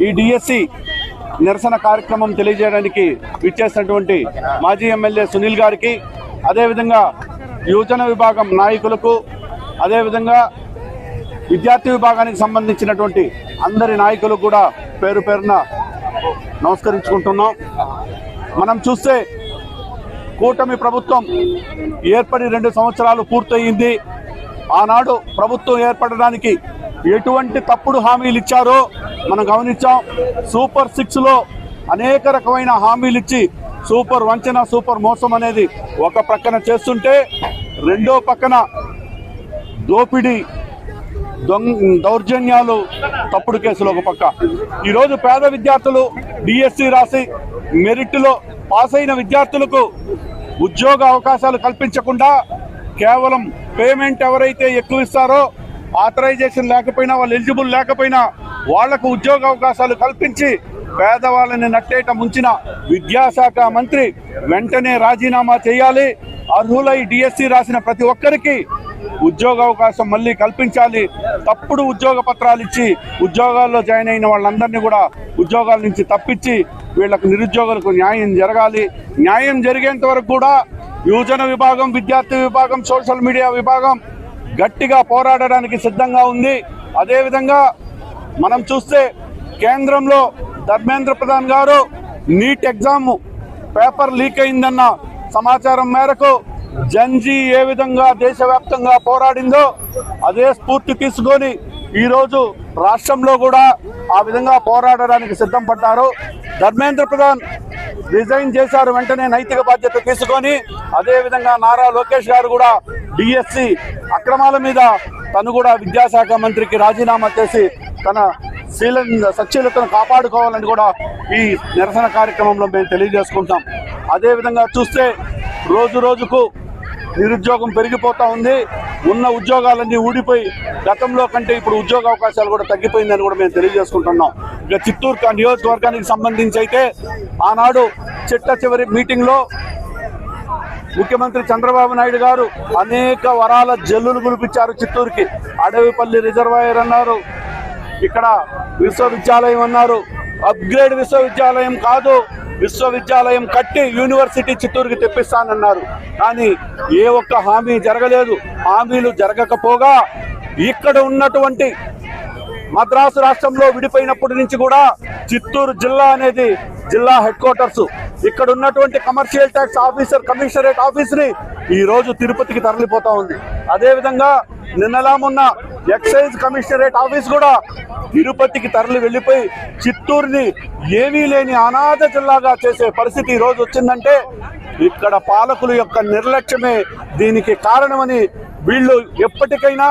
ఈ డిఎస్సి నిరసన కార్యక్రమం తెలియజేయడానికి విచ్చేసినటువంటి మాజీ ఎమ్మెల్యే సునీల్ గారికి, అదేవిధంగా యువజన విభాగం నాయకులకు, అదేవిధంగా విద్యార్థి విభాగానికి సంబంధించినటువంటి అందరి నాయకులు కూడా పేరు పేరున నమస్కరించుకుంటున్నాం. మనం చూస్తే కూటమి ప్రభుత్వం ఏర్పడి 2 సంవత్సరాలు పూర్తయింది. ఆనాడు ప్రభుత్వం ఏర్పడడానికి ఎటువంటి తప్పుడు హామీలు ఇచ్చారో మనం గమనించాం. సూపర్ 6లో అనేక రకమైన హామీలు ఇచ్చి సూపర్ వంచన, సూపర్ మోసం అనేది ఒక ప్రక్కన చేస్తుంటే, రెండో పక్కన దోపిడీ, దౌర్జన్యాలు, తప్పుడు కేసులు ఒక పక్క. ఈరోజు పేద విద్యార్థులు డిఎస్సి రాసి మెరిట్లో పాస్ అయిన విద్యార్థులకు ఉద్యోగ అవకాశాలు కల్పించకుండా కేవలం పేమెంట్ ఎవరైతే ఎక్కువ ఇస్తారో, ఆథరైజేషన్ లేకపోయినా, వాళ్ళు ఎలిజిబుల్ లేకపోయినా వాళ్లకు ఉద్యోగ అవకాశాలు కల్పించి పేదవాళ్ళని నట్టేట ముంచిన విద్యాశాఖ మంత్రి వెంటనే రాజీనామా చేయాలి. అర్హులై డిఎస్సి రాసిన ప్రతి ఒక్కరికి ఉద్యోగ అవకాశం మళ్ళీ కల్పించాలి. తప్పుడు ఉద్యోగ పత్రాలు ఇచ్చి ఉద్యోగాల్లో జాయిన్ అయిన వాళ్ళందరినీ కూడా ఉద్యోగాల నుంచి తప్పించి వీళ్లకు, నిరుద్యోగులకు న్యాయం జరగాలి. న్యాయం జరిగేంత వరకు కూడా యువజన విభాగం, విద్యార్థి విభాగం, సోషల్ మీడియా విభాగం గట్టిగా పోరాడడానికి సిద్ధంగా ఉంది. అదేవిధంగా మనం చూస్తే కేంద్రంలో ధర్మేంద్ర ప్రధాన్ గారు నీట్ ఎగ్జామ్ పేపర్ లీక్ అయిందన్న సమాచారం మేరకు జంజీ ఏ విధంగా దేశవ్యాప్తంగా పోరాడిందో అదే స్ఫూర్తి తీసుకొని ఈరోజు రాష్ట్రంలో కూడా ఆ విధంగా పోరాడడానికి సిద్ధం పడ్డారు. ధర్మేంద్ర ప్రధాన్ రిజైన్ చేశారు వెంటనే నైతిక బాధ్యత తీసుకొని. అదేవిధంగా నారా లోకేష్ గారు కూడా డిఎస్సి అక్రమాల మీద తను కూడా విద్యాశాఖ మంత్రికి రాజీనామా చేసి తన సచ్చీలతను కాపాడుకోవాలని కూడా ఈ నిరసన కార్యక్రమంలో మేము తెలియజేసుకుంటాం. అదేవిధంగా చూస్తే రోజు రోజుకు నిరుద్యోగం పెరిగిపోతూ ఉంది. ఉన్న ఉద్యోగాలన్నీ ఊడిపోయి గతంలో కంటే ఇప్పుడు ఉద్యోగ అవకాశాలు కూడా తగ్గిపోయిందని కూడా మేము తెలియజేసుకుంటున్నాం. ఇక చిత్తూరు నియోజకవర్గానికి సంబంధించి అయితే ఆనాడు చిట్ట చివరి మీటింగ్లో ముఖ్యమంత్రి చంద్రబాబు నాయుడు గారు అనేక వరాల జల్లులు కురిపించారు. చిత్తూరుకి అడవిపల్లి రిజర్వాయర్ అన్నారు, ఇక్కడ విశ్వవిద్యాలయం అన్నారు. అప్గ్రేడ్ విశ్వవిద్యాలయం కాదు, విశ్వవిద్యాలయం కట్టి యూనివర్సిటీ చిత్తూరుకి తెప్పిస్తానన్నారు. కానీ ఏ ఒక్క హామీ జరగలేదు. హామీలు జరగకపోగా ఇక్కడ ఉన్నటువంటి మద్రాసు రాష్ట్రంలో విడిపోయినప్పటి నుంచి కూడా చిత్తూరు జిల్లా అనేది జిల్లా హెడ్ క్వార్టర్స్. ఇక్కడ ఉన్నటువంటి కమర్షియల్ ట్యాక్స్ ఆఫీసర్, కమిషనరేట్ ఆఫీస్ని ఈరోజు తిరుపతికి తరలిపోతా ఉంది. అదేవిధంగా నిన్నలా మొన్న ఎక్సైజ్ కమిషనరేట్ ఆఫీస్ కూడా తిరుపతికి తరలి వెళ్ళిపోయి చిత్తూరుని ఏమీ లేని అనాథ జిల్లాగా చేసే పరిస్థితి ఈరోజు వచ్చిందంటే ఇక్కడ పాలకుల యొక్క నిర్లక్ష్యమే దీనికి కారణమని, వీళ్ళు ఎప్పటికైనా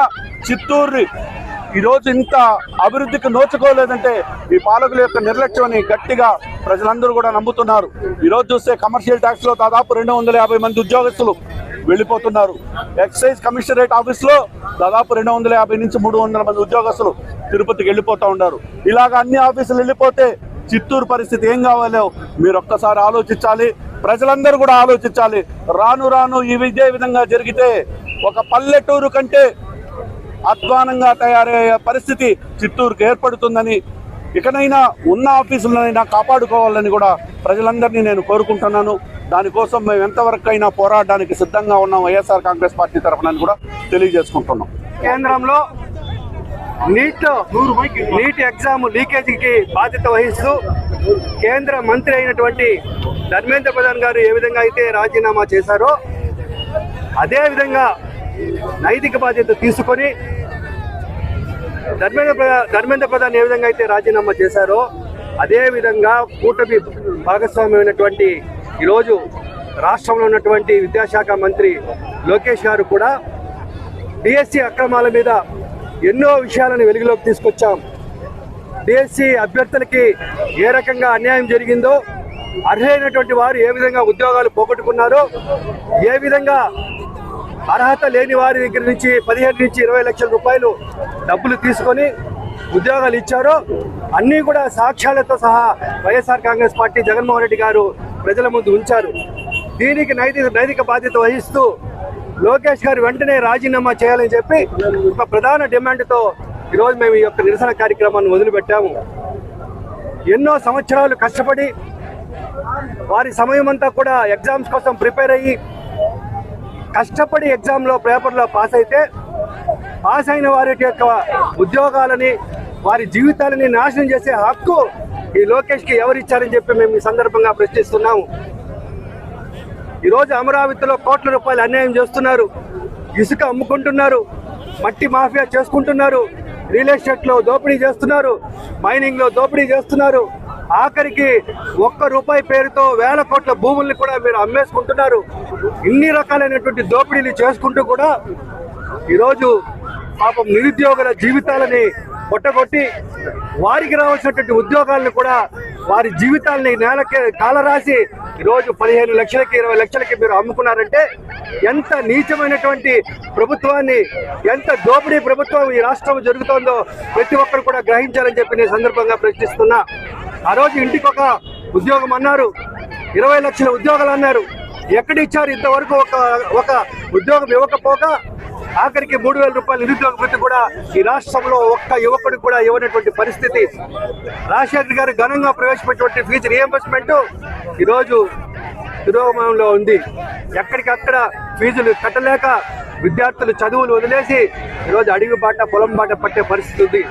చిత్తూరుని ఈరోజు ఇంత అభివృద్ధికి నోచుకోలేదంటే ఈ పాలకుల యొక్క నిర్లక్ష్యం అని గట్టిగా ప్రజలందరూ కూడా నమ్ముతున్నారు. ఈరోజు చూస్తే కమర్షియల్ ట్యాక్స్లో దాదాపు 250 మంది ఉద్యోగస్తులు వెళ్ళిపోతున్నారు. ఎక్సైజ్ కమిషనరేట్ ఆఫీస్లో దాదాపు 250 నుంచి 300 మంది ఉద్యోగస్తులు తిరుపతికి వెళ్ళిపోతూ ఉన్నారు. ఇలాగ అన్ని ఆఫీసులు వెళ్ళిపోతే చిత్తూరు పరిస్థితి ఏం కావాలో మీరు ఒక్కసారి ఆలోచించాలి. ప్రజలందరూ కూడా ఆలోచించాలి. రాను రాను ఇదే విధంగా జరిగితే ఒక పల్లెటూరు కంటే అధ్వానంగా తయారయ్యే పరిస్థితి చిత్తూరుకు ఏర్పడుతుందని, ఇకనైనా ఉన్న ఆఫీసులనైనా కాపాడుకోవాలని కూడా ప్రజలందరినీ నేను కోరుకుంటున్నాను. దానికోసం మేము ఎంతవరకైనా పోరాడడానికి సిద్ధంగా ఉన్నాం వైఎస్ఆర్ కాంగ్రెస్ పార్టీ తరఫున కూడా తెలియజేసుకుంటున్నాం. కేంద్రంలో నీట్ ఎగ్జామ్ లీకేజీకి బాధ్యత వహిస్తూ కేంద్ర మంత్రి అయినటువంటి ధర్మేంద్ర ప్రధాన్ గారు ఏ విధంగా అయితే రాజీనామా చేశారో అదేవిధంగా నైతిక బాధ్యత తీసుకొని ధర్మేంద్ర ప్రధాన్ ఏ విధంగా అయితే రాజీనామా చేశారో అదేవిధంగా కూటమి భాగస్వామ్యమైనటువంటి ఈరోజు రాష్ట్రంలో ఉన్నటువంటి విద్యాశాఖ మంత్రి లోకేష్ గారు కూడా డిఎస్సి అక్రమాల మీద ఎన్నో విషయాలను వెలుగులోకి తీసుకొచ్చాం. డిఎస్సి అభ్యర్థులకి ఏ రకంగా అన్యాయం జరిగిందో, అర్హులైనటువంటి వారు ఏ విధంగా ఉద్యోగాలు పోగొట్టుకున్నారో, ఏ విధంగా అర్హత లేని వారి దగ్గర నుంచి 15 నుంచి 20 లక్షల రూపాయలు డబ్బులు తీసుకొని ఉద్యోగాలు ఇచ్చారో అన్నీ కూడా సాక్ష్యాలతో సహా వైఎస్ఆర్ కాంగ్రెస్ పార్టీ జగన్మోహన్ రెడ్డి గారు ప్రజల ముందు ఉంచారు. దీనికి నైతిక బాధ్యత వహిస్తూ లోకేష్ గారు వెంటనే రాజీనామా చేయాలని చెప్పి ఒక ప్రధాన డిమాండ్తో ఈరోజు మేము ఈ యొక్క నిరసన కార్యక్రమాన్ని మొదలుపెట్టాము. ఎన్నో సంవత్సరాలు కష్టపడి వారి సమయం అంతా కూడా ఎగ్జామ్స్ కోసం ప్రిపేర్ అయ్యి కష్టపడి ఎగ్జామ్లో పేపర్లో పాస్ అయితే పాస్ అయిన వారి యొక్క ఉద్యోగాలని వారి జీవితాలని నాశనం చేసే హక్కు ఈ లోకేష్కి ఎవరిచ్చారని చెప్పి మేము ఈ సందర్భంగా ప్రశ్నిస్తున్నాము. ఈరోజు అమరావతిలో కోట్ల రూపాయలు అన్యాయం చేస్తున్నారు, ఇసుక అమ్ముకుంటున్నారు, మట్టి మాఫియా చేసుకుంటున్నారు, రియల్ ఎస్టేట్లో దోపిడీ చేస్తున్నారు, మైనింగ్లో దోపిడీ చేస్తున్నారు, ఆఖరికి ₹1 పేరుతో వేల కోట్ల భూముల్ని కూడా మీరు అమ్మేసుకుంటున్నారు. ఇన్ని రకాలైనటువంటి దోపిడీలు చేసుకుంటూ కూడా ఈరోజు పాపం నిరుద్యోగుల జీవితాలని పొట్టగొట్టి వారికి రావాల్సినటువంటి ఉద్యోగాలను కూడా వారి జీవితాలని నేలకి కాలరాసి ఈరోజు 15 లక్షలకి 20 లక్షలకి మీరు అమ్ముకున్నారంటే ఎంత నీచమైనటువంటి ప్రభుత్వాన్ని, ఎంత దోపిడీ ప్రభుత్వం ఈ రాష్ట్రం జరుగుతోందో ప్రతి ఒక్కరు కూడా గ్రహించాలని చెప్పి నేను సందర్భంగా ప్రశ్నిస్తున్నా. ఆ రోజు ఇంటికి ఒక ఉద్యోగం అన్నారు, 20 లక్షల ఉద్యోగాలు అన్నారు. ఎక్కడిచ్చారు? ఇంతవరకు ఒక ఉద్యోగం ఇవ్వకపోగా ఆఖరికి ₹3,000 నిరుద్యోగ వృత్తి కూడా ఈ రాష్ట్రంలో ఒక్క యువకుడు కూడా ఇవ్వనటువంటి పరిస్థితి. రాజశేఖర్ గారు ఘనంగా ప్రవేశపెట్టినటువంటి ఫీజు రియంబర్స్మెంట్ ఈరోజు తిరోగమనంలో ఉంది. ఎక్కడికక్కడ ఫీజులు కట్టలేక విద్యార్థులు చదువులు వదిలేసి ఈరోజు అడవి బాట పొలం బాట పట్టే పరిస్థితి ఉంది.